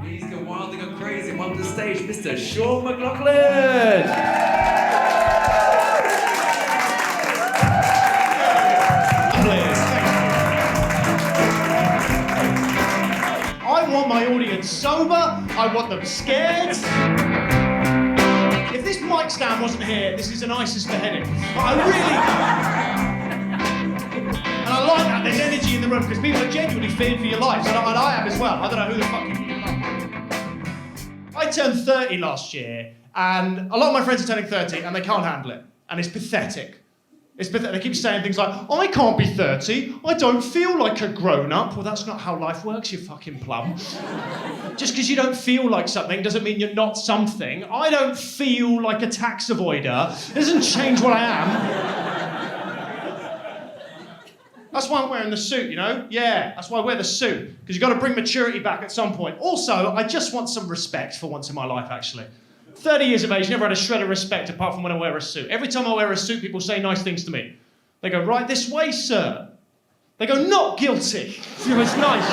Please go wild and go crazy. Welcome to the stage, Mr. Sean McLoughlin. I want my audience sober. I want them scared. If this mic stand wasn't here, this is an ISIS beheading. I and I like that. There's energy in the room because people are genuinely fearing for your lives, and I am as well. I don't know who the fuck you are. I turned 30 last year, and a lot of my friends are turning 30, and they can't handle it, and it's pathetic. It's pathetic. They keep saying things like, I can't be 30, I don't feel like a grown-up. Well, that's not how life works, you fucking plum. Just because you don't feel like something doesn't mean you're not something. I don't feel like a tax avoider. It doesn't change what I am. That's why I'm wearing the suit, you know? Yeah, that's why I wear the suit. Because you've got to bring maturity back at some point. Also, I just want some respect for once in my life, actually. 30 years of age, never had a shred of respect apart from when I wear a suit. Every time I wear a suit, people say nice things to me. They go, right this way, sir. They go, not guilty. It's nice.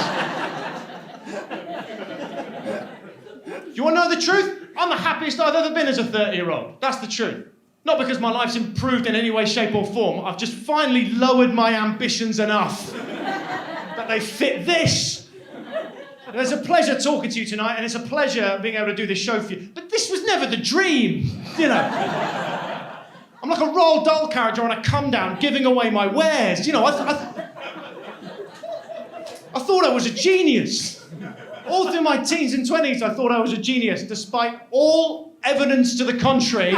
You want to know the truth? I'm the happiest I've ever been as a 30-year-old. That's the truth. Not because my life's improved in any way, shape or form. I've just finally lowered my ambitions enough that they fit this. And it's a pleasure talking to you tonight, and it's a pleasure being able to do this show for you. But this was never the dream, you know. I'm like a Roald Dahl character on a come-down giving away my wares. You know, I thought I was a genius. All through my teens and 20s, I thought I was a genius. Despite all evidence to the contrary,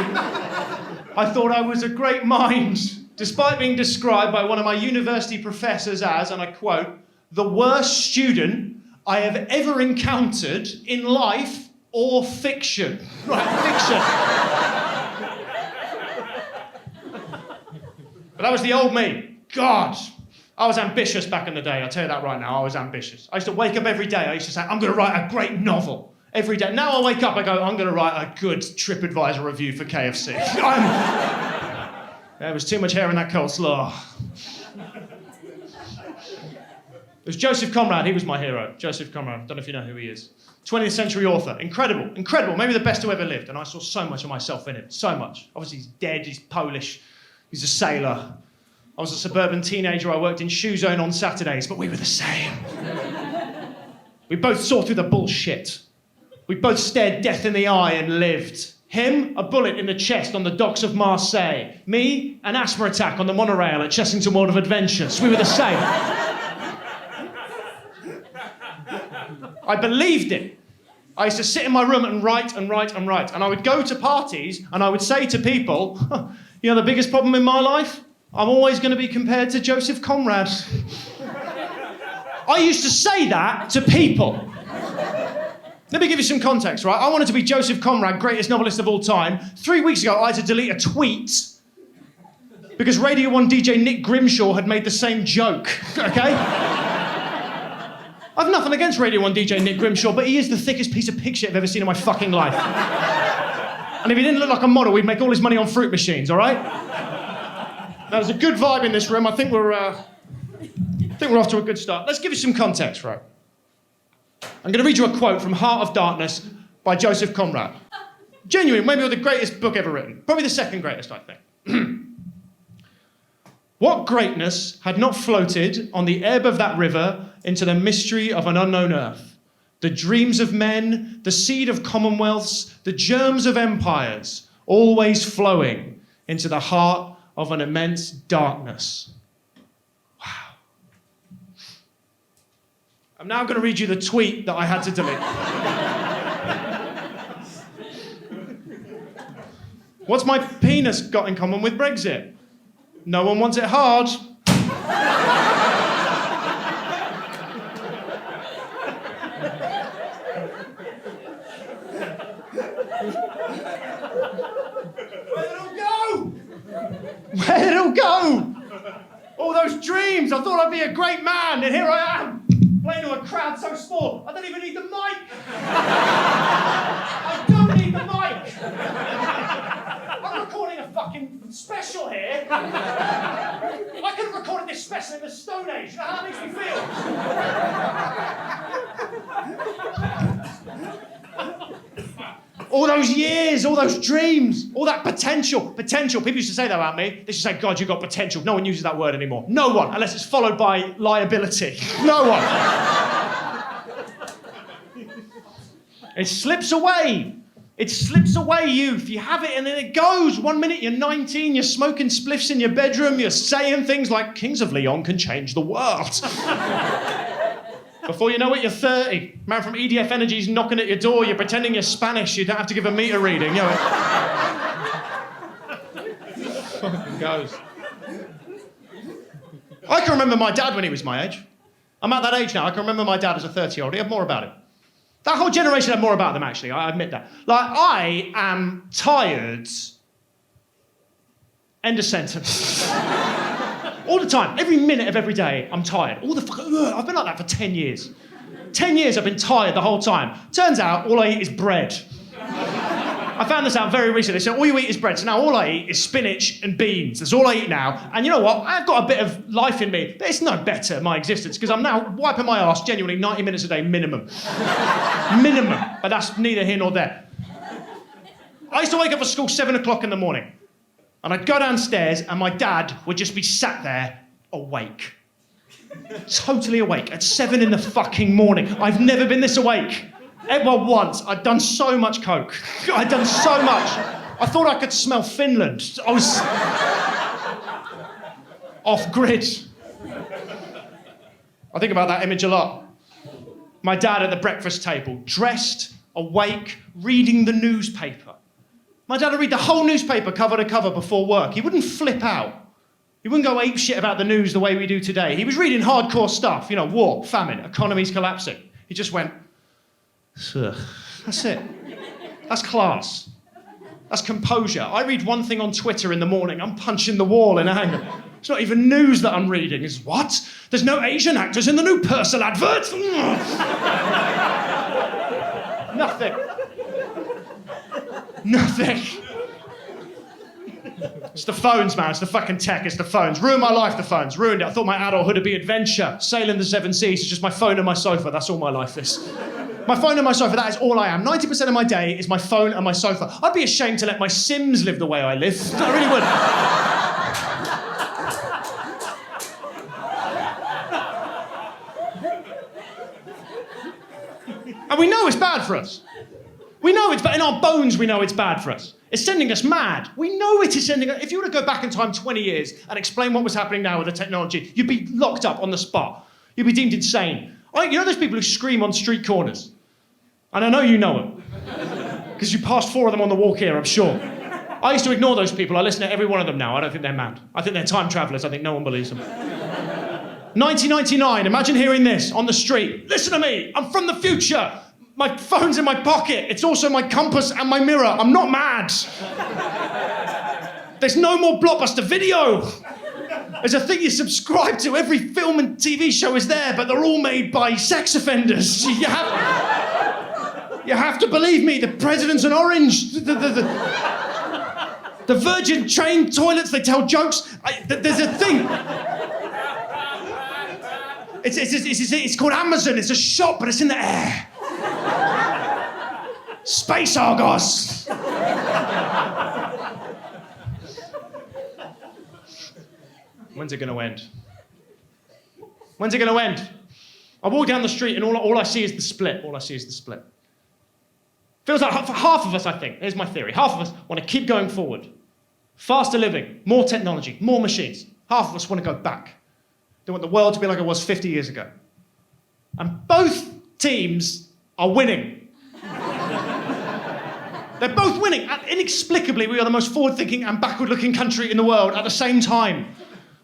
I thought I was a great mind. Despite being described by one of my university professors as, and I quote, the worst student I have ever encountered in life or fiction. Right, fiction. But that was the old me. God, I was ambitious back in the day. I'll tell you that right now, I was ambitious. I used to wake up every day, I used to say, I'm going to write a great novel. Every day. Now I wake up, I go, I'm going to write a good TripAdvisor review for KFC. There was too much hair in that coleslaw. It was Joseph Conrad, he was my hero. Joseph Conrad, don't know if you know who he is. 20th century author, incredible, maybe the best who ever lived. And I saw so much of myself in him, so much. Obviously he's dead, he's Polish, he's a sailor. I was a suburban teenager, I worked in Shoe Zone on Saturdays, but we were the same. We both saw through the bullshit. We both stared death in the eye and lived. Him, a bullet in the chest on the docks of Marseille. Me, an asthma attack on the monorail at Chessington World of Adventures. We were the same. I believed it. I used to sit in my room and write and write and write. And I would go to parties and I would say to people, you know the biggest problem in my life? I'm always going to be compared to Joseph Conrad. I used to say that to people. Let me give you some context, right? I wanted to be Joseph Conrad, greatest novelist of all time. 3 weeks ago, I had to delete a tweet because Radio 1 DJ Nick Grimshaw had made the same joke, okay? I've nothing against Radio 1 DJ Nick Grimshaw, but he is the thickest piece of pig shit I've ever seen in my fucking life. And if he didn't look like a model, we'd make all his money on fruit machines, all right? Now, there's a good vibe in this room. I think we're off to a good start. Let's give you some context, right? I'm going to read you a quote from Heart of Darkness by Joseph Conrad. Genuine, maybe the greatest book ever written. Probably the second greatest, I think. What greatness had not floated on the ebb of that river into the mystery of an unknown earth? The dreams of men, the seed of commonwealths, the germs of empires, always flowing into the heart of an immense darkness. I'm now going to read you the tweet that I had to delete. What's my penis got in common with Brexit? No one wants it hard. Where did it all go? Where did it all go? All those dreams. I thought I'd be a great man, and here I am. Playing to a crowd so small, I don't even need the mic. I don't need the mic. I'm recording a fucking special here. I could have recorded this special in the Stone Age. You know how that makes me feel? All those years, all those dreams, all that potential. Potential. People used to say that about me. They used to say, God, you've got potential. No one uses that word anymore. No one, unless it's followed by liability. No one. It slips away. It slips away, youth. You have it and then it goes. 1 minute you're 19, you're smoking spliffs in your bedroom, you're saying things like, Kings of Leon can change the world. Before you know it, you're 30. Man from EDF Energy's knocking at your door, you're pretending you're Spanish, you don't have to give a meter reading. You know, it fucking goes. I can remember my dad when he was my age. I'm at that age now, I can remember my dad as a 30-year-old. He had more about him. That whole generation had more about them, actually, I admit that. Like, I am tired. End of sentence. All the time, every minute of every day, I'm tired. I've been like that for 10 years. 10 years I've been tired the whole time. Turns out, all I eat is bread. I found this out very recently. So all you eat is bread. So now all I eat is spinach and beans. That's all I eat now. And you know what? I've got a bit of life in me, but it's no better, my existence, because I'm now wiping my arse genuinely 90 minutes a day minimum. Minimum. But that's neither here nor there. I used to wake up for school 7 o'clock in the morning. And I'd go downstairs and my dad would just be sat there awake. Totally awake at 7 in the fucking morning. I've never been this awake. Well, once. I'd done so much coke. I'd done so much. I thought I could smell Finland. I was off grid. I think about that image a lot. My dad at the breakfast table, dressed, awake, reading the newspaper. My dad would read the whole newspaper cover to cover before work. He wouldn't flip out. He wouldn't go ape shit about the news the way we do today. He was reading hardcore stuff, you know, war, famine, economies collapsing. He just went, ugh. That's it. That's class. That's composure. I read one thing on Twitter in the morning, I'm punching the wall in anger. It's not even news that I'm reading. It's what? There's no Asian actors in the new Purcell advert? Nothing. Nothing. It's the phones, man. It's the fucking tech. It's the phones. Ruined my life, the phones. Ruined it. I thought my adulthood would be adventure. Sailing the seven seas. It's just my phone and my sofa. That's all my life is. My phone and my sofa, that is all I am. 90% of my day is my phone and my sofa. I'd be ashamed to let my Sims live the way I live. I really would. And we know it's bad for us. We know it's bad. In our bones, we know it's bad for us. It's sending us mad. We know it is sending us... If you were to go back in time 20 years and explain what was happening now with the technology, you'd be locked up on the spot. You'd be deemed insane. You know those people who scream on street corners? And I know you know them. Because you passed 4 of them on the walk here, I'm sure. I used to ignore those people. I listen to every one of them now. I don't think they're mad. I think they're time travelers. I think no one believes them. 1999, imagine hearing this on the street. Listen to me, I'm from the future. My phone's in my pocket. It's also my compass and my mirror. I'm not mad. There's no more Blockbuster video. There's a thing you subscribe to. Every film and TV show is there, but they're all made by sex offenders. You have to believe me. The president's an orange. The Virgin train toilets, they tell jokes. There's a thing. It's called Amazon. It's a shop, but it's in the air. Space Argos. When's it going to end? When's it going to end? I walk down the street and all I see is the split. All I see is the split. Feels like for half of us, I think, here's my theory, half of us want to keep going forward. Faster living, more technology, more machines. Half of us want to go back. They want the world to be like it was 50 years ago. And both teams are winning. They're both winning. And inexplicably, we are the most forward-thinking and backward-looking country in the world at the same time.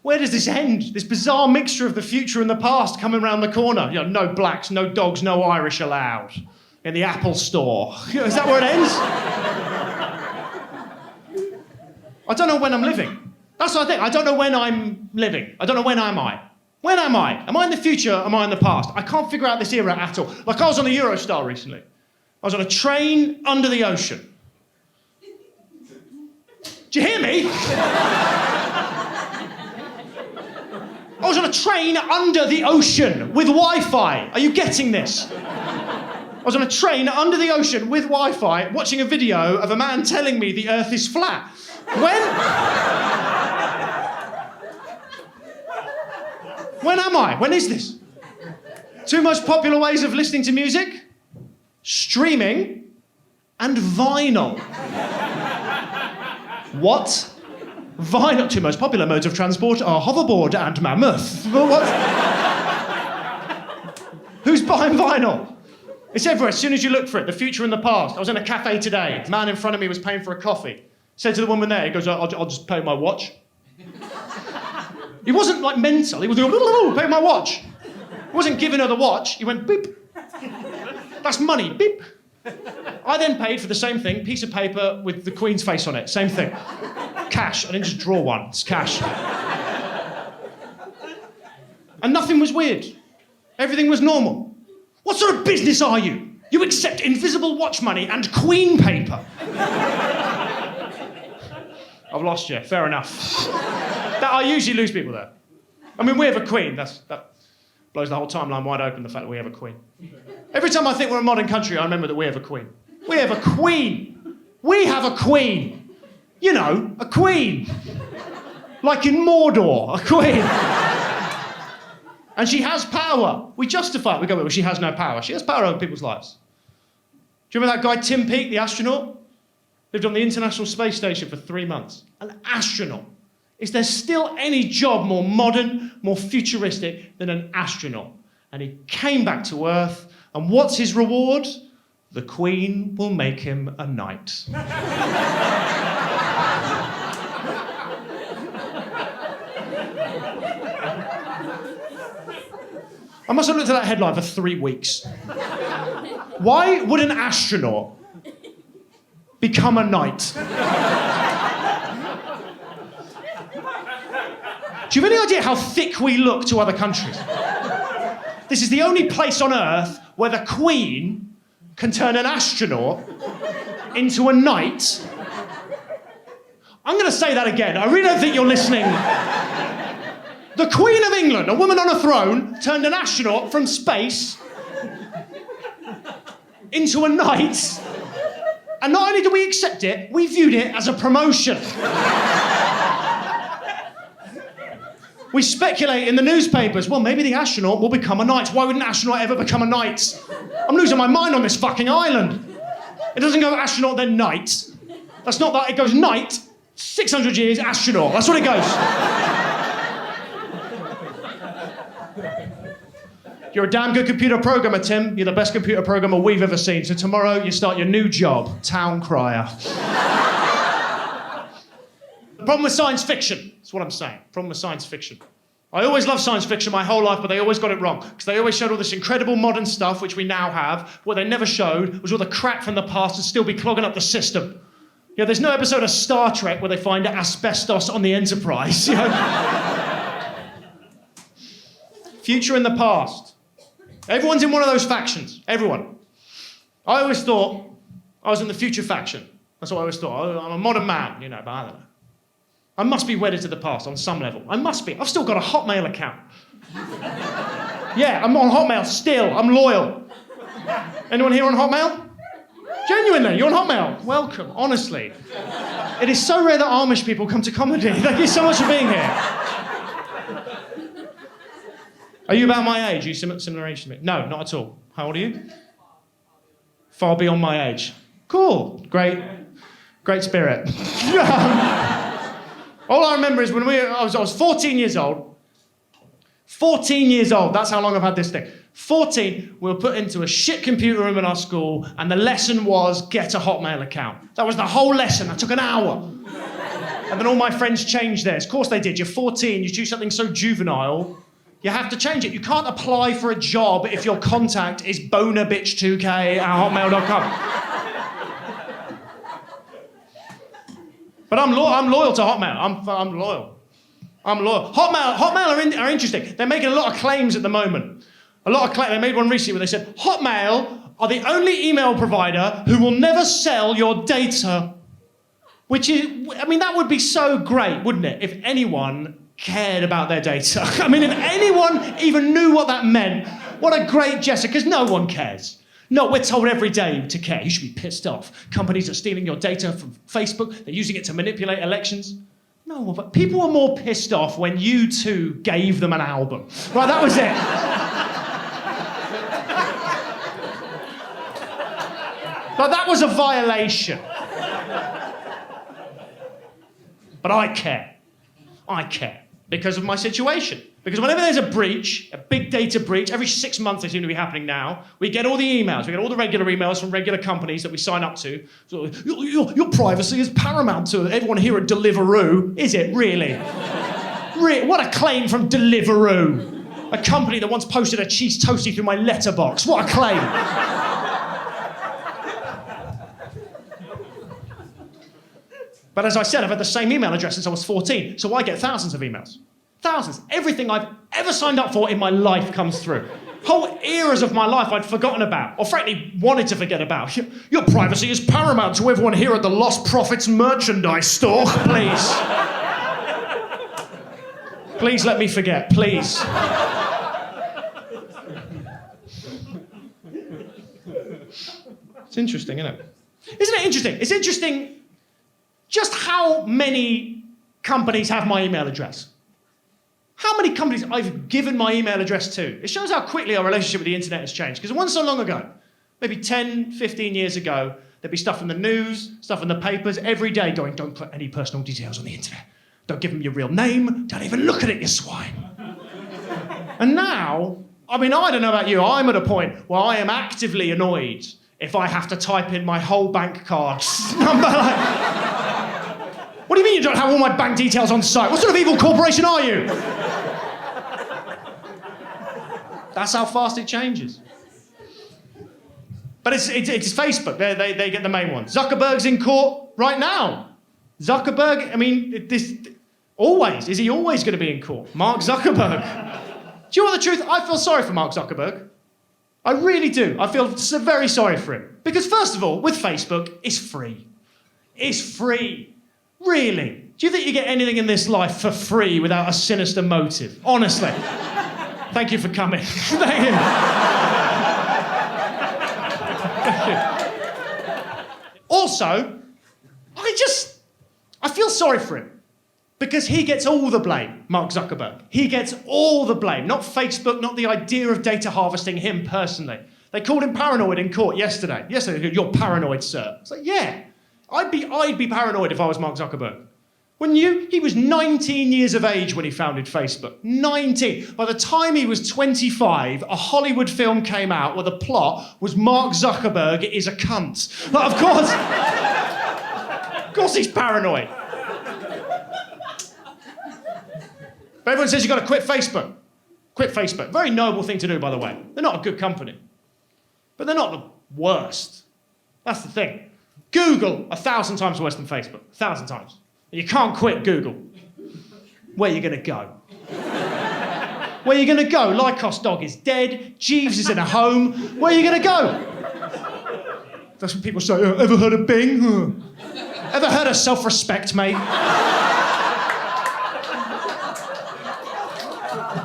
Where does this end? This bizarre mixture of the future and the past coming around the corner. You know, no blacks, no dogs, no Irish allowed. In the Apple store. Is that where it ends? I don't know when I'm living. That's what I think. I don't know when I'm living. I don't know when am I. When am I? Am I in the future? Am I in the past? I can't figure out this era at all. Like I was on the Eurostar recently. I was on a train under the ocean. Do you hear me? I was on a train under the ocean with Wi-Fi. Are you getting this? was on a train under the ocean with Wi-Fi, watching a video of a man telling me the Earth is flat. When am I? When is this? Two most popular ways of listening to music? Streaming and vinyl. What? Vinyl. Two most popular modes of transport are hoverboard and mammoth. What? Who's buying vinyl? It's everywhere, as soon as you look for it, the future and the past. I was in a cafe today, a man in front of me was paying for a coffee. Said to the woman there, he goes, I'll just pay my watch. He wasn't like mental, he was going, pay my watch. He wasn't giving her the watch, he went, beep. That's money, beep. I then paid for the same thing, piece of paper with the Queen's face on it, same thing. Cash, I didn't just draw one, it's cash. And nothing was weird. Everything was normal. What sort of business are you? You accept invisible watch money and Queen paper. I've lost you, fair enough. I usually lose people there. I mean, we have a Queen, that blows the whole timeline wide open, the fact that we have a Queen. Every time I think we're a modern country, I remember that we have a Queen. We have a Queen. We have a Queen. You know, a Queen. Like in Mordor, a Queen. And she has power. We justify it. We go, well, she has no power. She has power over people's lives. Do you remember that guy, Tim Peake, the astronaut? Lived on the International Space Station for 3 months. An astronaut. Is there still any job more modern, more futuristic than an astronaut? And he came back to Earth, and what's his reward? The Queen will make him a knight. I must have looked at that headline for 3 weeks. Why would an astronaut become a knight? Do you have any idea how thick we look to other countries? This is the only place on Earth where the Queen can turn an astronaut into a knight. I'm going to say that again. I really don't think you're listening. The Queen of England, a woman on a throne, turned an astronaut from space into a knight. And not only do we accept it, we viewed it as a promotion. We speculate in the newspapers, well, maybe the astronaut will become a knight. Why would an astronaut ever become a knight? I'm losing my mind on this fucking island. It doesn't go astronaut, then knight. That's not that. It goes knight, 600 years, astronaut. That's what it goes. You're a damn good computer programmer, Tim. You're the best computer programmer we've ever seen. So tomorrow you start your new job, town crier. The problem with science fiction, that's what I'm saying. Problem with science fiction. I always loved science fiction my whole life, but they always got it wrong. Because they always showed all this incredible modern stuff, which we now have. What they never showed was all the crap from the past and still be clogging up the system. You know, there's no episode of Star Trek where they find asbestos on the Enterprise. You know? Future and the past. Everyone's in one of those factions. Everyone. I always thought I was in the future faction. That's what I always thought. I'm a modern man, you know, but I don't know. I must be wedded to the past on some level. I must be. I've still got a Hotmail account. Yeah, I'm on Hotmail still. I'm loyal. Anyone here on Hotmail? Genuinely, you're on Hotmail. Welcome, honestly. It is so rare that Amish people come to comedy. Thank you so much for being here. Are you about my age? Are you similar age to me? No, not at all. How old are you? Far beyond my age. Cool. Great spirit. All I remember is when I was 14 years old. 14 years old, that's how long I've had this thing. 14, we were put into a shit computer room in our school, and the lesson was get a Hotmail account. That was the whole lesson. That took an hour. And then all my friends changed theirs. Of course they did. You're 14, you do something so juvenile, you have to change it. You can't apply for a job if your contact is bonerbitch2k@hotmail.com. But I'm loyal to Hotmail. I'm loyal. Hotmail are interesting. They're making a lot of claims at the moment. They made one recently where they said, Hotmail are the only email provider who will never sell your data. Which is, I mean, that would be so great, wouldn't it? If anyone cared about their data. I mean, if anyone even knew what that meant, what a great gesture, because no one cares. No, we're told every day to care. You should be pissed off. Companies are stealing your data from Facebook. They're using it to manipulate elections. No, but people were more pissed off when you two gave them an album. Right, that was it. But that was a violation. But I care. I care because of my situation. Because whenever there's a breach, a big data breach, every 6 months they seem to be happening now, we get all the emails, we get all the regular emails from regular companies that we sign up to. So, your privacy is paramount to everyone here at Deliveroo. Is it really? What a claim from Deliveroo. A company that once posted a cheese toastie through my letterbox. What a claim. But as I said, I've had the same email address since I was 14, so I get thousands of emails. Thousands. Everything I've ever signed up for in my life comes through. Whole eras of my life I'd forgotten about, or frankly wanted to forget about. Your privacy is paramount to everyone here at the Lost Profits merchandise store. Please. Please let me forget, please. It's interesting, isn't it? Isn't it interesting? It's interesting just how many companies have my email address. How many companies I've given my email address to. It shows how quickly our relationship with the internet has changed. Because once so long ago, maybe 10, 15 years ago, there'd be stuff in the news, stuff in the papers, every day going, don't put any personal details on the internet. Don't give them your real name. Don't even look at it, you swine. And now, I mean, I don't know about you, I'm at a point where I am actively annoyed if I have to type in my whole bank card number. What do you mean you don't have all my bank details on site? What sort of evil corporation are you? That's how fast it changes. But it's Facebook. They get the main one. Zuckerberg's in court right now. Zuckerberg, I mean, always. Is he always going to be in court? Mark Zuckerberg. Do you know what the truth? I feel sorry for Mark Zuckerberg. I really do. I feel very sorry for him. Because first of all, with Facebook, it's free. It's free. Really? Do you think you get anything in this life for free without a sinister motive? Honestly. Thank you for coming. Thank you. Thank you. Also, I feel sorry for him. Because he gets all the blame, Mark Zuckerberg. He gets all the blame. Not Facebook, not the idea of data harvesting, him personally. They called him paranoid in court yesterday. Yesterday, you're paranoid, sir. It's like, yeah. I'd be paranoid if I was Mark Zuckerberg. Wouldn't you? He was 19 years of age when he founded Facebook. 19. By the time he was 25, a Hollywood film came out where the plot was Mark Zuckerberg is a cunt. Like, of course he's paranoid. But everyone says you've got to quit Facebook. Quit Facebook. Very noble thing to do, by the way. They're not a good company. But they're not the worst. That's the thing. Google, 1,000 times worse than Facebook. 1,000 times. You can't quit Google. Where are you going to go? Where are you going to go? Lycos dog is dead. Jeeves is in a home. Where are you going to go? That's what people say. Ever heard of Bing? Ever heard of self-respect, mate?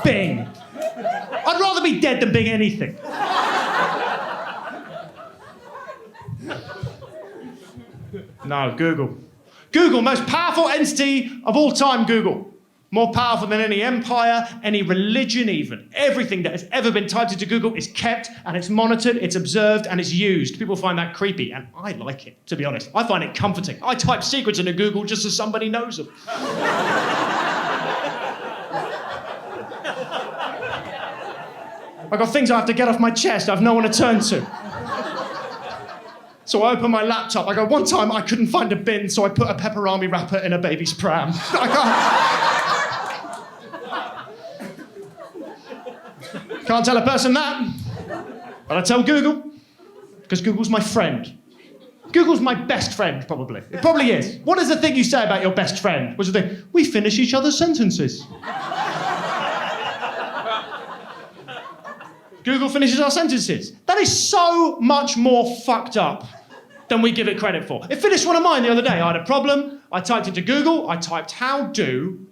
Bing. I'd rather be dead than Bing anything. No, Google. Google, most powerful entity of all time, Google. More powerful than any empire, any religion even. Everything that has ever been typed into Google is kept and it's monitored, it's observed and it's used. People find that creepy and I like it, to be honest. I find it comforting. I type secrets into Google just so somebody knows them. I've got things I have to get off my chest. I have no one to turn to. So I open my laptop. I go, one time I couldn't find a bin, so I put a pepperami wrapper in a baby's pram. Can't tell a person that. But I tell Google, because Google's my friend. Google's my best friend, probably. It probably is. What is the thing you say about your best friend? What's the thing? We finish each other's sentences. Google finishes our sentences. That is so much more fucked up than we give it credit for. It finished one of mine the other day. I had a problem. I typed into Google. I typed how do,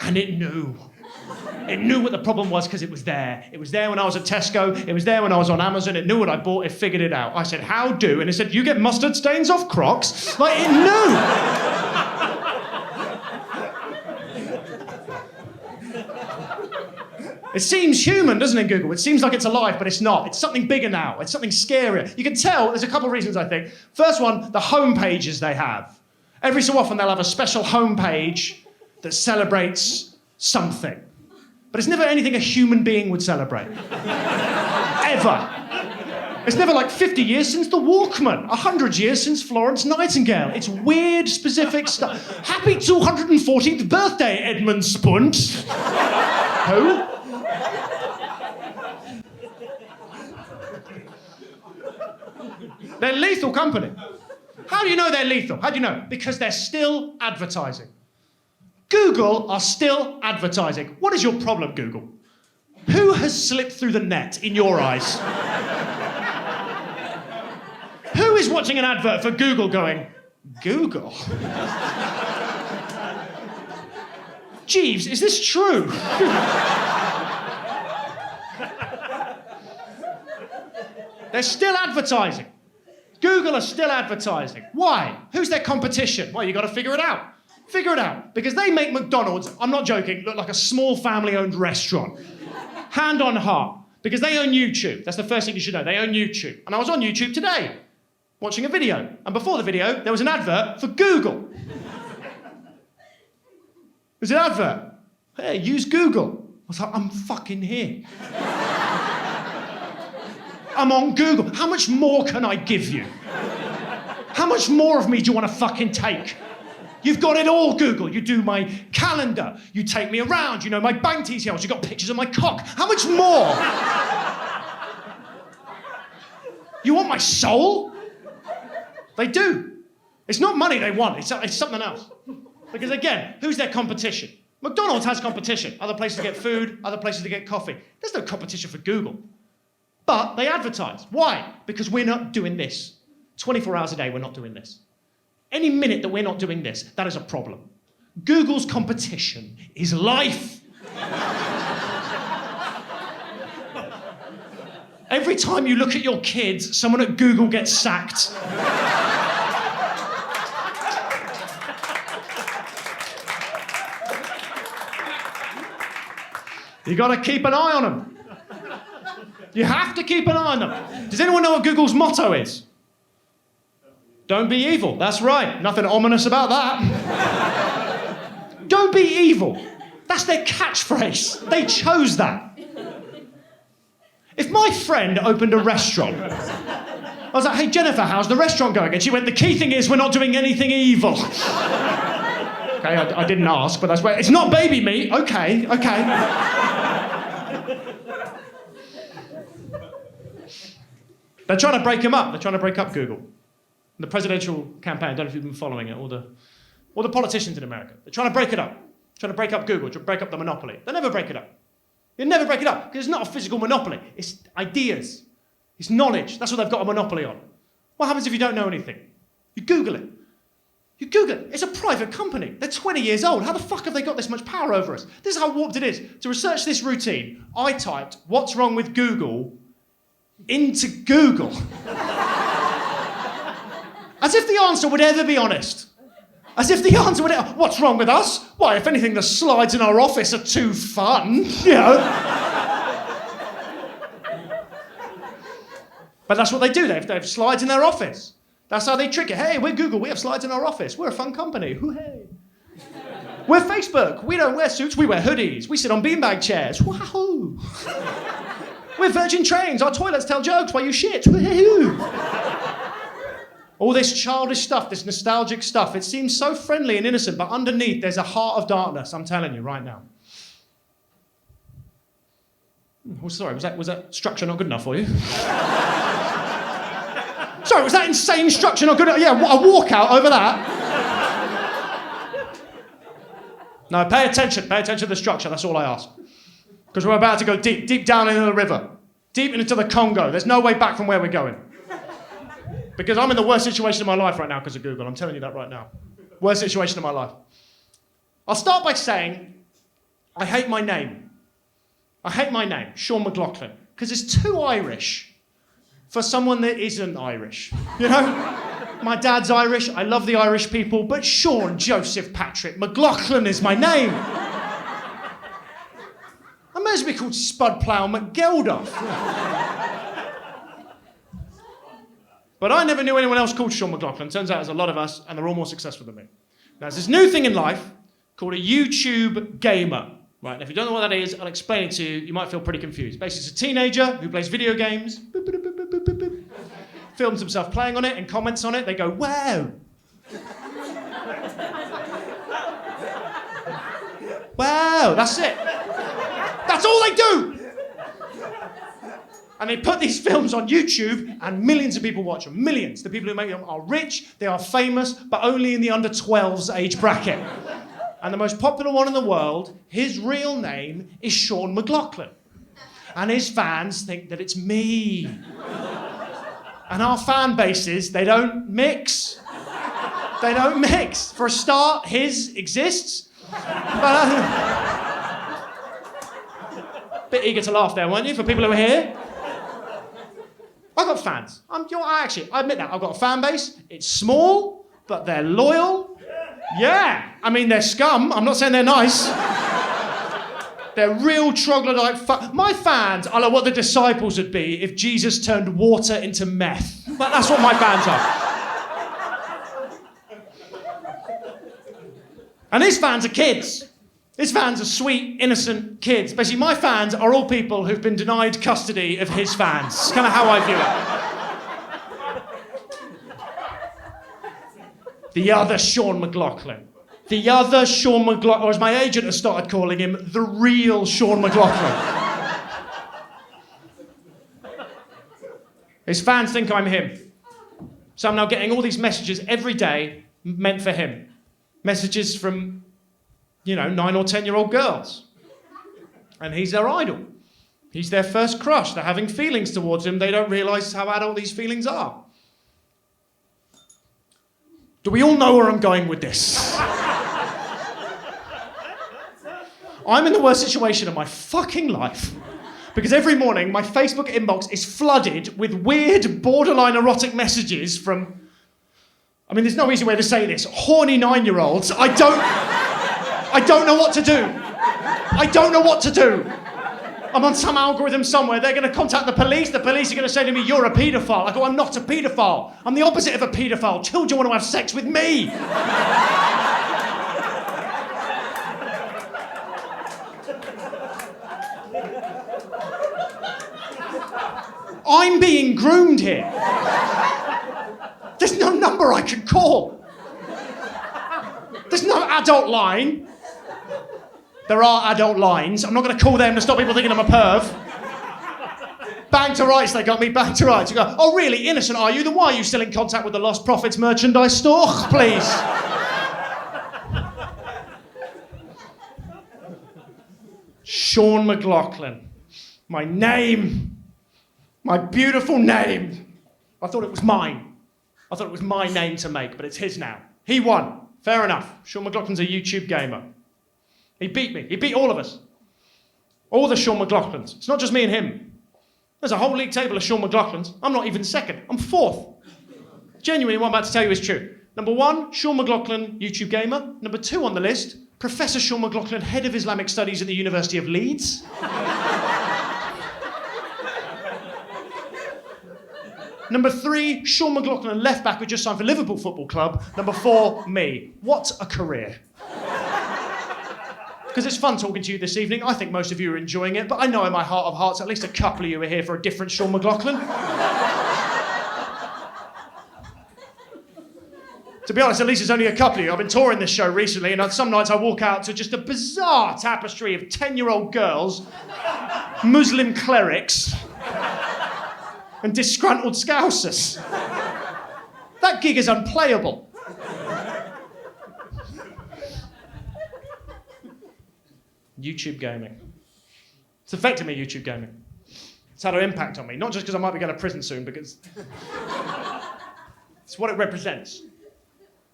and it knew. It knew what the problem was because it was there. It was there when I was at Tesco. It was there when I was on Amazon. It knew what I bought. It figured it out. I said, how do? And it said, you get mustard stains off Crocs? Like, it knew. It seems human, doesn't it, Google? It seems like it's alive, but it's not. It's something bigger now. It's something scarier. You can tell, there's a couple of reasons, I think. First one, the home pages they have. Every so often, they'll have a special home page that celebrates something. But it's never anything a human being would celebrate. Ever. It's never like 50 years since the Walkman, 100 years since Florence Nightingale. It's weird, specific stuff. Happy 214th birthday, Edmund Spunt. Who? They're lethal company. How do you know they're lethal? How do you know? Because they're still advertising. Google are still advertising. What is your problem, Google? Who has slipped through the net in your eyes? Who is watching an advert for Google going, Google? Jeeves, is this true? They're still advertising. Google are still advertising. Why? Who's their competition? Well, you've got to figure it out. Figure it out. Because they make McDonald's, I'm not joking, look like a small family-owned restaurant. Hand on heart. Because they own YouTube. That's the first thing you should know. They own YouTube. And I was on YouTube today, watching a video. And before the video, there was an advert for Google. There's an advert. Hey, use Google. I was like, I'm fucking here. I'm on Google. How much more can I give you? How much more of me do you want to fucking take? You've got it all, Google. You do my calendar. You take me around. You know my bank details. You've got pictures of my cock. How much more? You want my soul? They do. It's not money they want. It's something else. Because again, who's their competition? McDonald's has competition. Other places to get food, other places to get coffee. There's no competition for Google. But they advertise. Why? Because we're not doing this. 24 hours a day, we're not doing this. Any minute that we're not doing this, that is a problem. Google's competition is life. Every time you look at your kids, someone at Google gets sacked. You gotta keep an eye on them. You have to keep an eye on them. Does anyone know what Google's motto is? Don't be evil. That's right. Nothing ominous about that. Don't be evil. That's their catchphrase. They chose that. If my friend opened a restaurant, I was like, hey, Jennifer, how's the restaurant going? And she went, the key thing is we're not doing anything evil. Okay, I didn't ask, but that's where... It's not baby meat. Okay. They're trying to break him up. They're trying to break up Google. The presidential campaign, I don't know if you've been following it, all the politicians in America. They're trying to break it up. Trying to break up Google, to break up the monopoly. They'll never break it up. You'll never break it up, because it's not a physical monopoly. It's ideas. It's knowledge. That's what they've got a monopoly on. What happens if you don't know anything? You Google it. You Google it. It's a private company. They're 20 years old. How the fuck have they got this much power over us? This is how warped it is. To research this routine, I typed, what's wrong with Google, into Google. As if the answer would ever be honest. As if the answer would ever... What's wrong with us? Why, if anything, the slides in our office are too fun, you know. But that's what they do. They have slides in their office. That's how they trick it. Hey, we're Google. We have slides in our office. We're a fun company. Hoo-hey. We're Facebook. We don't wear suits. We wear hoodies. We sit on beanbag chairs. Wahoo. We're Virgin Trains. Our toilets tell jokes while you shit. Woo-hoo. All this childish stuff, this nostalgic stuff, it seems so friendly and innocent, but underneath there's a heart of darkness, I'm telling you right now. Oh, sorry, was that structure not good enough for you? Sorry, was that insane structure not good enough? Yeah, a walkout over that. No, pay attention to the structure, that's all I ask. Because we're about to go deep down into the river, deep into the Congo. There's no way back from where we're going. Because I'm in the worst situation of my life right now because of Google. I'm telling you that right now. Worst situation of my life. I'll start by saying, I hate my name. I hate my name, Sean McLoughlin, because it's too Irish for someone that isn't Irish. You know? My dad's Irish, I love the Irish people, but Sean Joseph Patrick McLoughlin is my name. I may as well be called Spud Plough McGelduff. But I never knew anyone else called Sean McLoughlin. Turns out there's a lot of us, and they're all more successful than me. Now, there's this new thing in life called a YouTube gamer. Right, and if you don't know what that is, I'll explain it to you. You might feel pretty confused. Basically, it's a teenager who plays video games, films himself playing on it and comments on it. They go, wow. Wow, that's it. That's all they do. And they put these films on YouTube and millions of people watch them. Millions. The people who make them are rich, they are famous, but only in the under 12s age bracket. And the most popular one in the world, his real name is Sean McLoughlin. And his fans think that it's me. And our fan bases, they don't mix. They don't mix. For a start, his exists. But, bit eager to laugh there, weren't you, for people who are here? I've got fans. I admit that. I've got a fan base. It's small, but they're loyal. Yeah. I mean, they're scum. I'm not saying they're nice. They're real troglodyte. My fans are like what the disciples would be if Jesus turned water into meth. But that's what my fans are. And his fans are kids. His fans are sweet, innocent kids. Basically, my fans are all people who've been denied custody of his fans. It's kind of how I view it. The other Sean McLoughlin. The other Sean McLoughlin, or as my agent has started calling him, the real Sean McLoughlin. His fans think I'm him. So I'm now getting all these messages every day meant for him. Messages from 9 or 10-year-old girls. And he's their idol. He's their first crush. They're having feelings towards him. They don't realise how adult these feelings are. Do we all know where I'm going with this? I'm in the worst situation of my fucking life. Because every morning my Facebook inbox is flooded with weird, borderline erotic messages from, there's no easy way to say this, horny 9-year-olds. I don't know what to do. I don't know what to do. I'm on some algorithm somewhere. They're going to contact the police. The police are going to say to me, you're a paedophile. I go, I'm not a paedophile. I'm the opposite of a paedophile. Children want to have sex with me. I'm being groomed here. There's no number I can call. There's no adult line. There are adult lines. I'm not going to call them to stop people thinking I'm a perv. Bang to rights, they got me, bang to rights. You go, oh really, innocent are you? Then why are you still in contact with the Lost Profits merchandise store? Please. Sean McLoughlin. My name. My beautiful name. I thought it was mine. I thought it was my name to make, but it's his now. He won. Fair enough. Sean McLaughlin's a YouTube gamer. He beat me. He beat all of us. All the Sean McLaughlins. It's not just me and him. There's a whole league table of Sean McLaughlins. I'm not even second. I'm fourth. Genuinely, what I'm about to tell you is true. Number 1, Sean McLoughlin, YouTube gamer. Number 2 on the list, Professor Sean McLoughlin, Head of Islamic Studies at the University of Leeds. Number 3, Sean McLoughlin, left back who just signed for Liverpool Football Club. Number 4, me. What a career. Because it's fun talking to you this evening. I think most of you are enjoying it, but I know in my heart of hearts at least a couple of you are here for a different Sean McLoughlin. To be honest, at least it's only a couple of you. I've been touring this show recently, and on some nights I walk out to just a bizarre tapestry of 10-year-old girls, Muslim clerics, and disgruntled Scousers. That gig is unplayable. YouTube gaming. It's affected me, YouTube gaming. It's had an impact on me, not just because I might be going to prison soon, because it's what it represents. It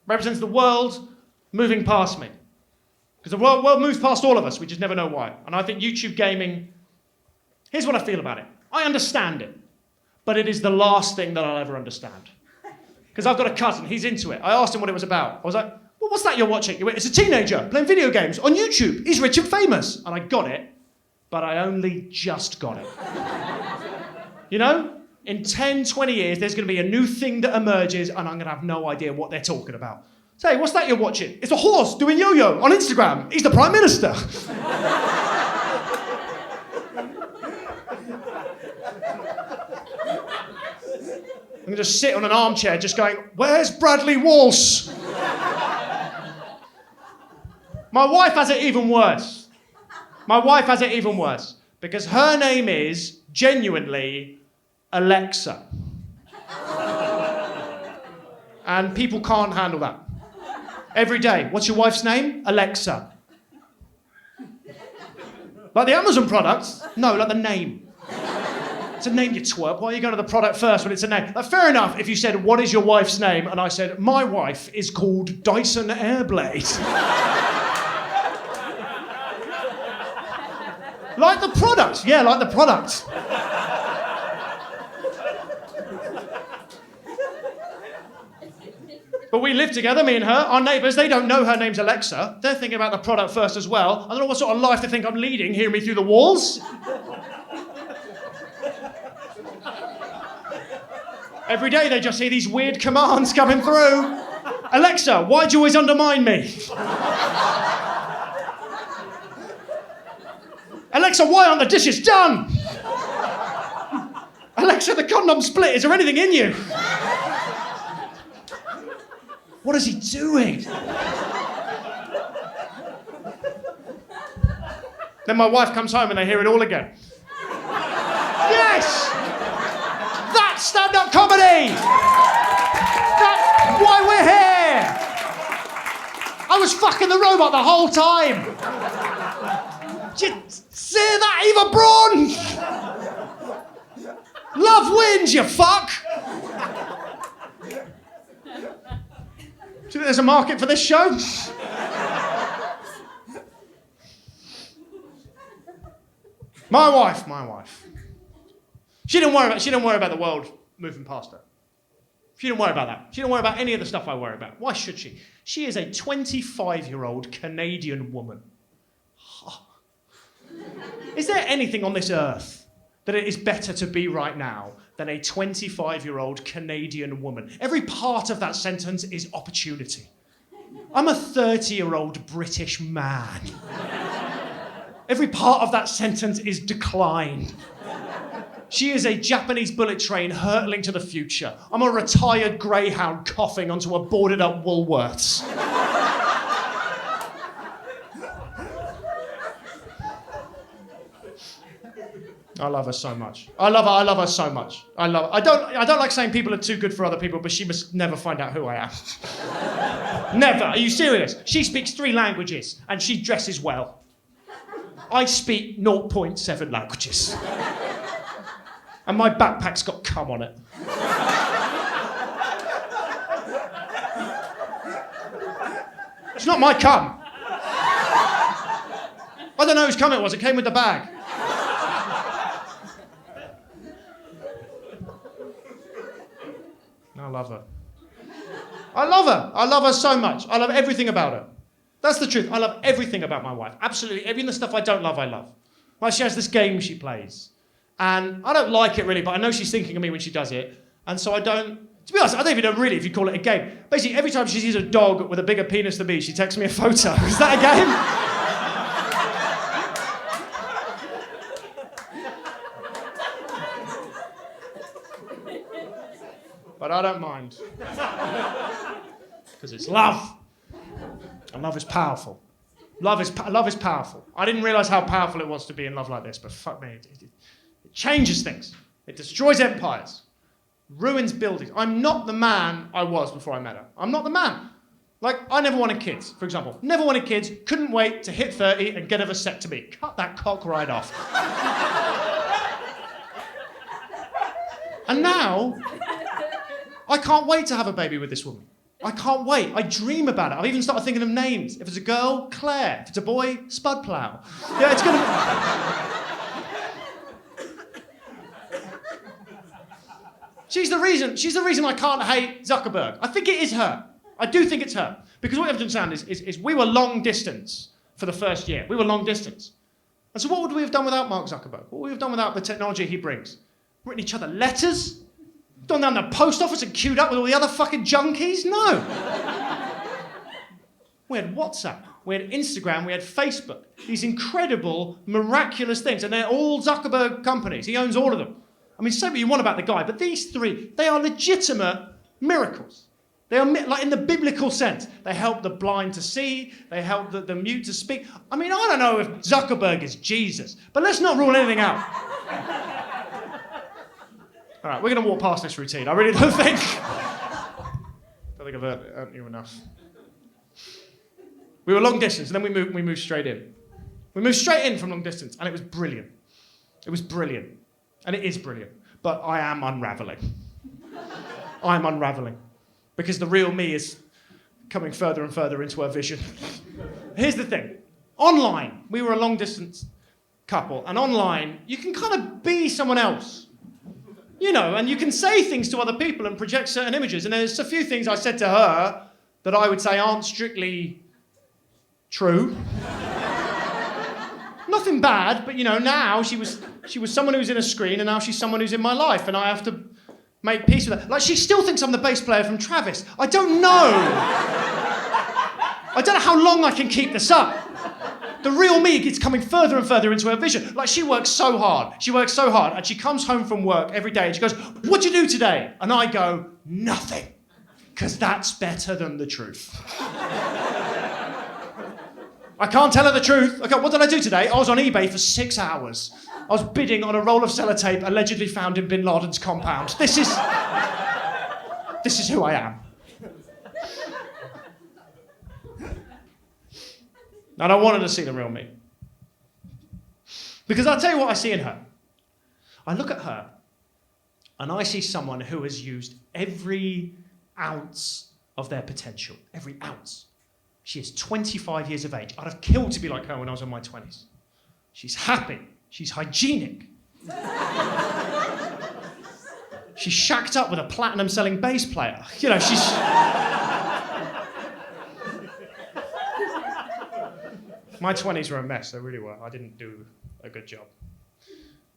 represents the world moving past me. Because the world moves past all of us, we just never know why. And I think YouTube gaming Here's what I feel about it. I understand it, but it is the last thing that I'll ever understand. Because I've got a cousin, he's into it. I asked him what it was about. I was like, well, what's that you're watching? He went, it's a teenager playing video games on YouTube. He's rich and famous. And I got it, but I only just got it. You know? In 10, 20 years, there's going to be a new thing that emerges, and I'm going to have no idea what they're talking about. Say, what's that you're watching? It's a horse doing yo-yo on Instagram. He's the Prime Minister. I'm going to just sit on an armchair just going, where's Bradley Walsh? My wife has it even worse. My wife has it even worse. Because her name is, genuinely, Alexa. And people can't handle that. Every day, what's your wife's name? Alexa. Like the Amazon product? No, like the name. It's a name, you twerp. Why are you going to the product first when it's a name? Like, fair enough if you said, what is your wife's name? And I said, my wife is called Dyson Airblade. Like the product. Yeah, like the product. But we live together, me and her. Our neighbours, they don't know her name's Alexa. They're thinking about the product first as well. I don't know what sort of life they think I'm leading, hearing me through the walls. Every day they just hear these weird commands coming through. Alexa, why'd you always undermine me? Alexa, why aren't the dishes done? Alexa, the condom split. Is there anything in you? What is he doing? Then my wife comes home and they hear it all again. Yes! That's stand-up comedy! That's why we're here! I was fucking the robot the whole time! Did you see that, Eva Braun? Love wins, you fuck! Do you think there's a market for this show? My wife. She didn't worry about the world moving past her. She didn't worry about that. She didn't worry about any of the stuff I worry about. Why should she? She is a 25-year-old Canadian woman. Is there anything on this earth that it is better to be right now than a 25-year-old Canadian woman? Every part of that sentence is opportunity. I'm a 30-year-old British man. Every part of that sentence is decline. She is a Japanese bullet train hurtling to the future. I'm a retired greyhound coughing onto a boarded-up Woolworths. I love her so much. I love her so much. I don't like saying people are too good for other people, but she must never find out who I am. Never. Are you serious? She speaks 3 languages and she dresses well. I speak 0.7 languages. And my backpack's got cum on it. It's not my cum. I don't know whose cum it was. It came with the bag. I love her. I love her so much. I love everything about her. That's the truth. I love everything about my wife. Absolutely. Even the stuff I don't love, I love. Like, she has this game she plays. And I don't like it really, but I know she's thinking of me when she does it. And so I don't... To be honest, I don't even know really if you call it a game. Basically, every time she sees a dog with a bigger penis than me, she texts me a photo. Is that a game? But I don't mind. Because it's love. And love is powerful. Love is powerful. I didn't realise how powerful it was to be in love like this, but fuck me, it changes things. It destroys empires. Ruins buildings. I'm not the man I was before I met her. I'm not the man. Like, I never wanted kids, for example. Never wanted kids, couldn't wait to hit 30 and get a vasectomy. Cut that cock right off. And now, I can't wait to have a baby with this woman. I can't wait. I dream about it. I've even started thinking of names. If it's a girl, Claire. If it's a boy, Spudplow. Yeah, it's gonna be... She's the reason I can't hate Zuckerberg. I think it is her. I do think it's her. Because what you have to understand is we were long distance for the first year. We were long distance. And so what would we have done without Mark Zuckerberg? What would we have done without the technology he brings? Written each other letters? Gone down the post office and queued up with all the other fucking junkies? No. We had WhatsApp, we had Instagram, we had Facebook. These incredible, miraculous things. And they're all Zuckerberg companies. He owns all of them. I mean, say what you want about the guy, but these three, they are legitimate miracles. They are, like, in the biblical sense. They help the blind to see. They help the mute to speak. I mean, I don't know if Zuckerberg is Jesus, but let's not rule anything out. All right, we're going to walk past this routine. I really don't think I've earned you enough. We were long distance, and then we moved straight in. We moved straight in from long distance, and it was brilliant. It was brilliant. And it is brilliant. But I am unravelling. I'm unravelling. Because the real me is coming further and further into her vision. Here's the thing. Online, we were a long-distance couple, and online, you can kind of be someone else. You know, and you can say things to other people and project certain images. And there's a few things I said to her that I would say aren't strictly true. Nothing bad, but, you know, now she was someone who's in a screen, and now she's someone who's in my life, and I have to make peace with her. Like, she still thinks I'm the bass player from Travis. I don't know. I don't know how long I can keep this up. The real me is coming further and further into her vision. Like, she works so hard. She works so hard, and she comes home from work every day, and she goes, "What'd you do today?" And I go, "Nothing." Because that's better than the truth. I can't tell her the truth. Okay, what did I do today? I was on eBay for 6 hours. I was bidding on a roll of sellotape allegedly found in Bin Laden's compound. This is who I am. And I wanted to see the real me. Because I'll tell you what I see in her. I look at her, and I see someone who has used every ounce of their potential. Every ounce. She is 25 years of age. I'd have killed to be like her when I was in my 20s. She's happy. She's hygienic. She's shacked up with a platinum-selling bass player. You know, she's... My 20s were a mess. They really were. I didn't do a good job.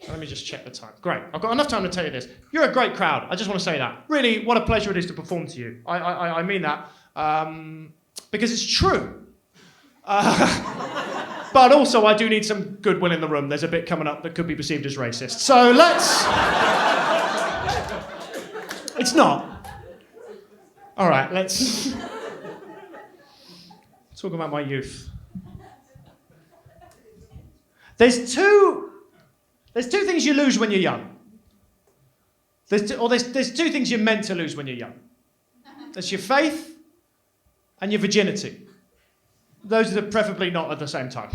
Let me just check the time. Great. I've got enough time to tell you this. You're a great crowd. I just want to say that. Really, what a pleasure it is to perform to you. I mean that. Because it's true. But also, I do need some goodwill in the room. There's a bit coming up that could be perceived as racist. So let's... It's not. All right, let's talk about my youth. There's two things you lose when you're young. There's two things you're meant to lose when you're young. There's your faith and your virginity. Those are preferably not at the same time.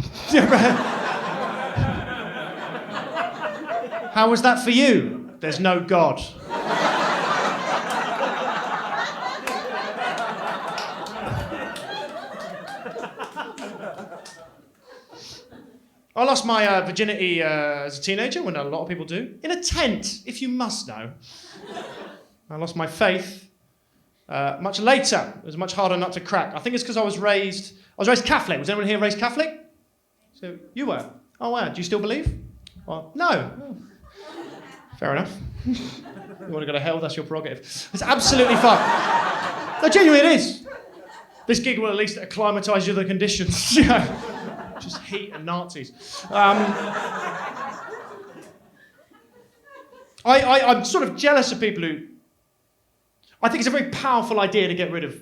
How was that for you? There's no God. I lost my virginity as a teenager, when a lot of people do. In a tent, if you must know. I lost my faith much later. It was much harder nut to crack. I think it's because I was raised Catholic. Was anyone here raised Catholic? So you were. Oh wow. Do you still believe? Well, no. Oh. Fair enough. You want to go to hell? That's your prerogative. It's absolutely fine. No, genuinely it is. This gig will at least acclimatise you to the conditions. You know, just heat and Nazis. I'm sort of jealous of people who... I think it's a very powerful idea to get rid of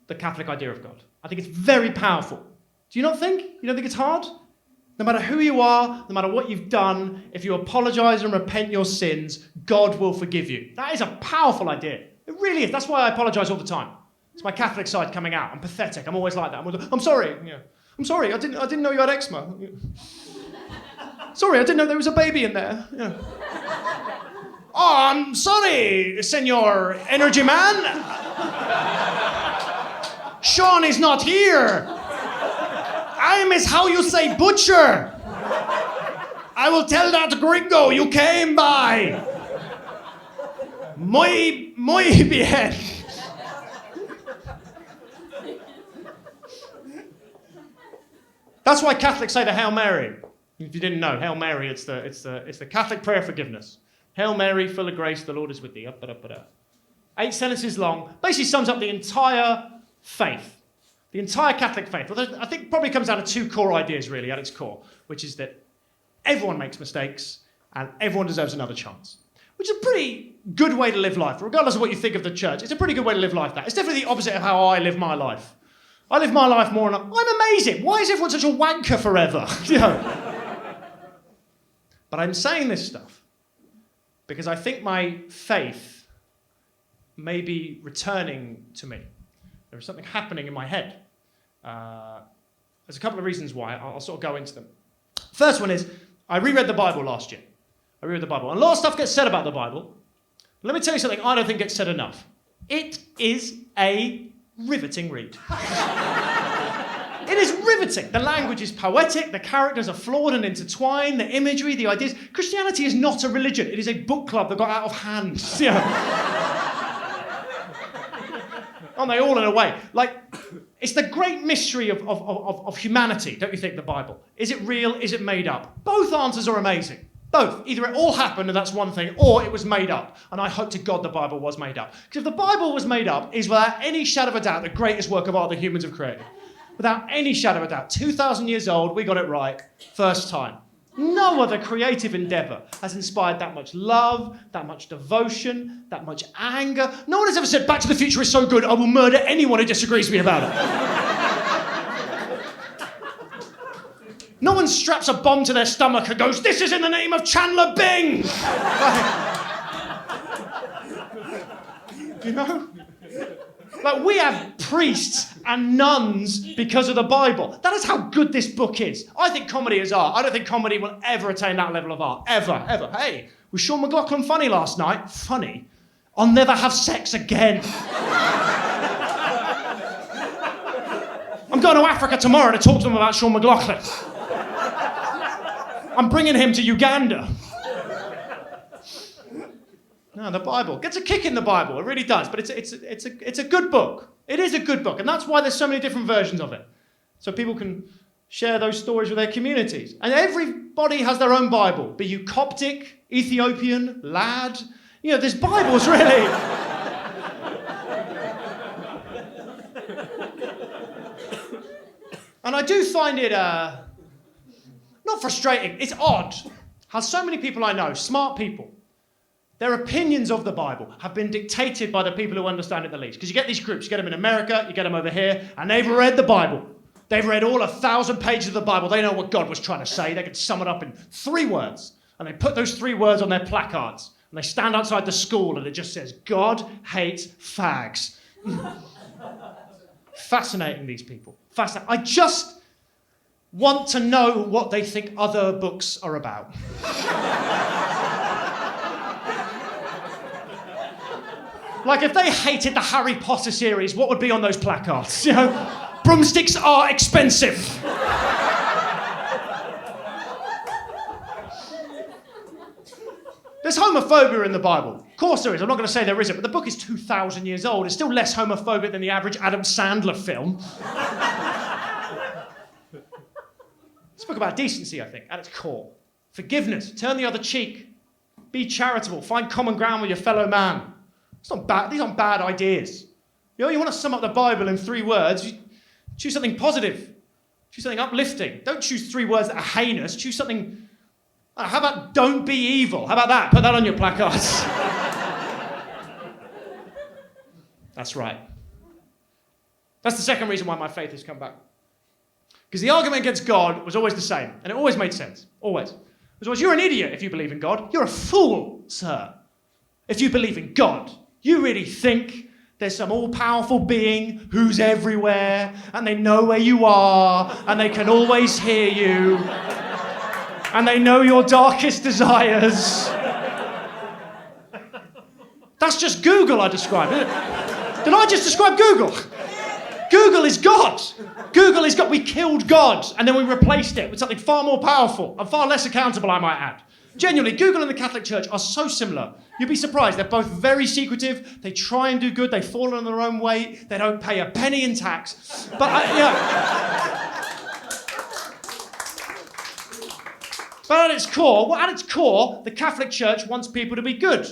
the Catholic idea of God. I think it's very powerful. Do you not think? You don't think it's hard? No matter who you are, no matter what you've done, if you apologise and repent your sins, God will forgive you. That is a powerful idea. It really is. That's why I apologise all the time. It's my Catholic side coming out. I'm pathetic. I'm always like that. I'm sorry. Yeah. I'm sorry. I didn't know you had eczema. Sorry, I didn't know there was a baby in there. Yeah. Oh, I'm sorry, Senor Energy Man. Sean is not here. I'm as how you say butcher. I will tell that gringo you came by. Muy bien. That's why Catholics say the Hail Mary. If you didn't know, Hail Mary, it's the Catholic prayer of forgiveness. Hail Mary, full of grace, the Lord is with thee. 8 sentences long. Basically sums up the entire faith. The entire Catholic faith. Well, I think it probably comes down to 2 core ideas, really, at its core, which is that everyone makes mistakes and everyone deserves another chance. Which is a pretty good way to live life, regardless of what you think of the church. It's a pretty good way to live life, that. It's definitely the opposite of how I live my life. I live my life more on I'm amazing. Why is everyone such a wanker forever? You know? But I'm saying this stuff because I think my faith may be returning to me. There is something happening in my head. There's a couple of reasons why. I'll sort of go into them. First one is, I reread the Bible last year. I reread the Bible. And a lot of stuff gets said about the Bible. Let me tell you something I don't think gets said enough. It is a riveting read. It is riveting. The language is poetic, the characters are flawed and intertwined, the imagery, the ideas. Christianity is not a religion. It is a book club that got out of hand. You know? Aren't they all in a way? Like, it's the great mystery of humanity, don't you think, the Bible? Is it real? Is it made up? Both answers are amazing. Both. Either it all happened and that's one thing, or it was made up. And I hope to God the Bible was made up. Because if the Bible was made up, is without any shadow of a doubt the greatest work of art that humans have created. Without any shadow of a doubt. 2,000 years old, we got it right. First time. No other creative endeavour has inspired that much love, that much devotion, that much anger. No one has ever said, Back to the Future is so good, I will murder anyone who disagrees with me about it. No one straps a bomb to their stomach and goes, this is in the name of Chandler Bing! You know? Like, we have priests and nuns because of the Bible. That is how good this book is. I think comedy is art. I don't think comedy will ever attain that level of art. Ever, ever. Hey, was Sean McLoughlin funny last night? Funny. I'll never have sex again. I'm going to Africa tomorrow to talk to them about Sean McLoughlin. I'm bringing him to Uganda. No, the Bible gets a kick in the Bible. It really does. But it's a good book. It is a good book, and that's why there's so many different versions of it, so people can share those stories with their communities. And everybody has their own Bible. Be you Coptic, Ethiopian, lad. You know, there's Bibles really. And I do find it not frustrating. It's odd how so many people I know, smart people. Their opinions of the Bible have been dictated by the people who understand it the least. Because you get these groups, you get them in America, you get them over here, and they've read the Bible. They've read all 1,000 pages of the Bible. They know what God was trying to say. They could sum it up in 3 words. And they put those 3 words on their placards. And they stand outside the school and it just says, God hates fags. Fascinating, these people. Fascinating. I just want to know what they think other books are about. Like, if they hated the Harry Potter series, what would be on those placards? You know, broomsticks are expensive. There's homophobia in the Bible. Of course there is. I'm not going to say there isn't, but the book is 2,000 years old. It's still less homophobic than the average Adam Sandler film. It's a book about decency, I think, at its core. Forgiveness. Turn the other cheek. Be charitable. Find common ground with your fellow man. It's not bad. These aren't bad ideas. You know, you want to sum up the Bible in 3 words, you choose something positive. Choose something uplifting. Don't choose 3 words that are heinous. Choose something... how about don't be evil? How about that? Put that on your placards. That's right. That's the second reason why my faith has come back. Because the argument against God was always the same. And it always made sense. Always. It was always, you're an idiot if you believe in God. You're a fool, sir, if you believe in God. You really think there's some all-powerful being who's everywhere, and they know where you are, and they can always hear you, and they know your darkest desires. That's just Google I described. Did I just describe Google? Google is God. Google is God. We killed God, and then we replaced it with something far more powerful and far less accountable, I might add. Genuinely, Google and the Catholic Church are so similar. You'd be surprised. They're both very secretive. They try and do good. They fall on their own weight. They don't pay a penny in tax. But at its core, the Catholic Church wants people to be good.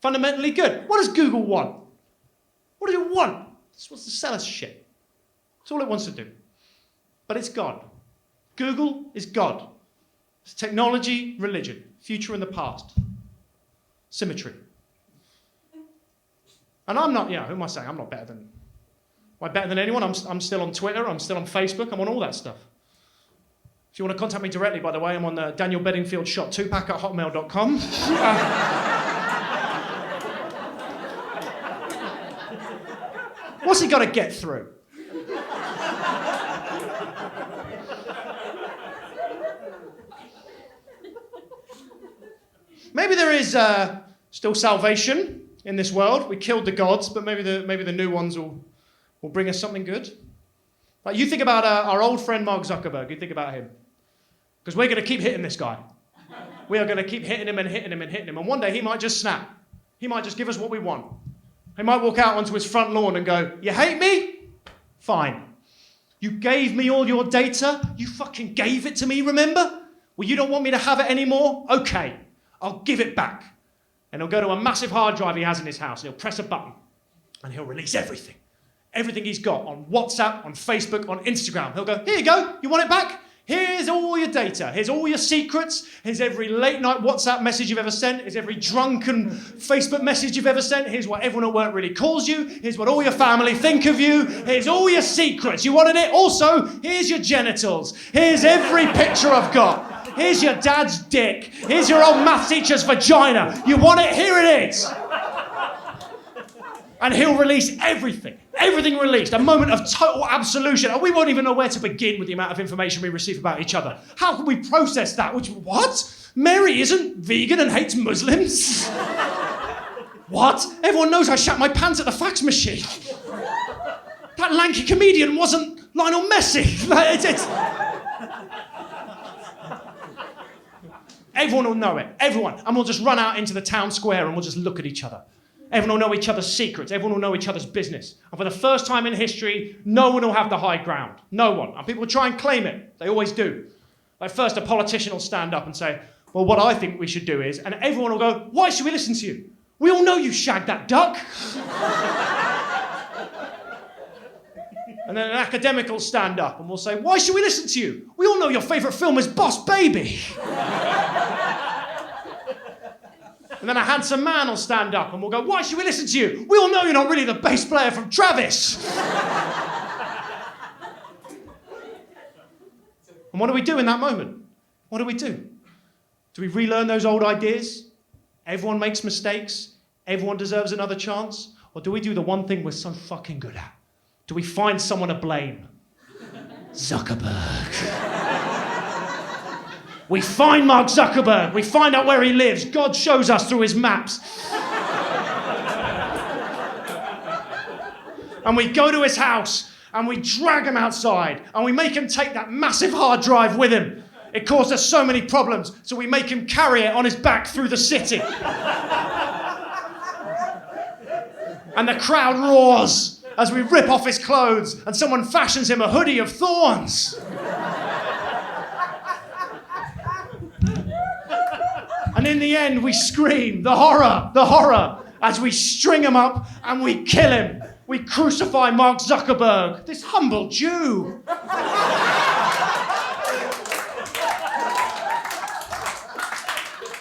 Fundamentally good. What does Google want? What does it want? It wants to sell us shit. That's all it wants to do. But it's God. Google is God. It's technology, religion, future and the past. Symmetry. And I'm not, who am I saying? I'm not better than, am I better than anyone? I'm still on Twitter, I'm still on Facebook, I'm on all that stuff. If you want to contact me directly, by the way, I'm on the Daniel Bedingfield Shot 2pack at hotmail.com. What's he got to get through? Maybe there is still salvation in this world. We killed the gods, but maybe the new ones will bring us something good. Like you think about our old friend Mark Zuckerberg. You think about him. Because we're going to keep hitting this guy. We are going to keep hitting him and hitting him and hitting him. And one day he might just snap. He might just give us what we want. He might walk out onto his front lawn and go, "You hate me? Fine. You gave me all your data. You fucking gave it to me, remember? Well, you don't want me to have it anymore? Okay. I'll give it back." And he'll go to a massive hard drive he has in his house, and he'll press a button, and he'll release everything. Everything he's got on WhatsApp, on Facebook, on Instagram. He'll go, "Here you go, you want it back? Here's all your data. Here's all your secrets. Here's every late night WhatsApp message you've ever sent. Here's every drunken Facebook message you've ever sent. Here's what everyone at work really calls you. Here's what all your family think of you. Here's all your secrets. You wanted it? Also, here's your genitals. Here's every picture I've got. Here's your dad's dick. Here's your old math teacher's vagina. You want it? Here it is." And he'll release everything. Everything released. A moment of total absolution. And we won't even know where to begin with the amount of information we receive about each other. How can we process that? What? Mary isn't vegan and hates Muslims? What? Everyone knows I shat my pants at the fax machine. That lanky comedian wasn't Lionel Messi. Everyone will know it. Everyone. And we'll just run out into the town square and we'll just look at each other. Everyone will know each other's secrets. Everyone will know each other's business. And for the first time in history, no one will have the high ground. No one. And people will try and claim it. They always do. Like first, a politician will stand up and say, "Well, what I think we should do is," and everyone will go, "Why should we listen to you? We all know you shagged that duck." And then an academic will stand up and will say, "Why should we listen to you? We all know your favourite film is Boss Baby." And then a handsome man will stand up and we'll go, "Why should we listen to you? We all know you're not really the bass player from Travis." And what do we do in that moment? What do we do? Do we relearn those old ideas? Everyone makes mistakes. Everyone deserves another chance. Or do we do the one thing we're so fucking good at? Do we find someone to blame? Zuckerberg. We find Mark Zuckerberg. We find out where he lives. God shows us through his maps. And we go to his house and we drag him outside and we make him take that massive hard drive with him. It caused us so many problems, so we make him carry it on his back through the city. And the crowd roars as we rip off his clothes and someone fashions him a hoodie of thorns. And in the end, we scream, the horror, as we string him up and we kill him. We crucify Mark Zuckerberg, this humble Jew.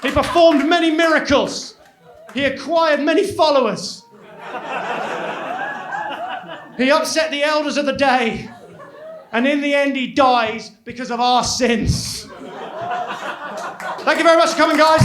He performed many miracles. He acquired many followers. He upset the elders of the day. And in the end, he dies because of our sins. Thank you very much for coming, guys.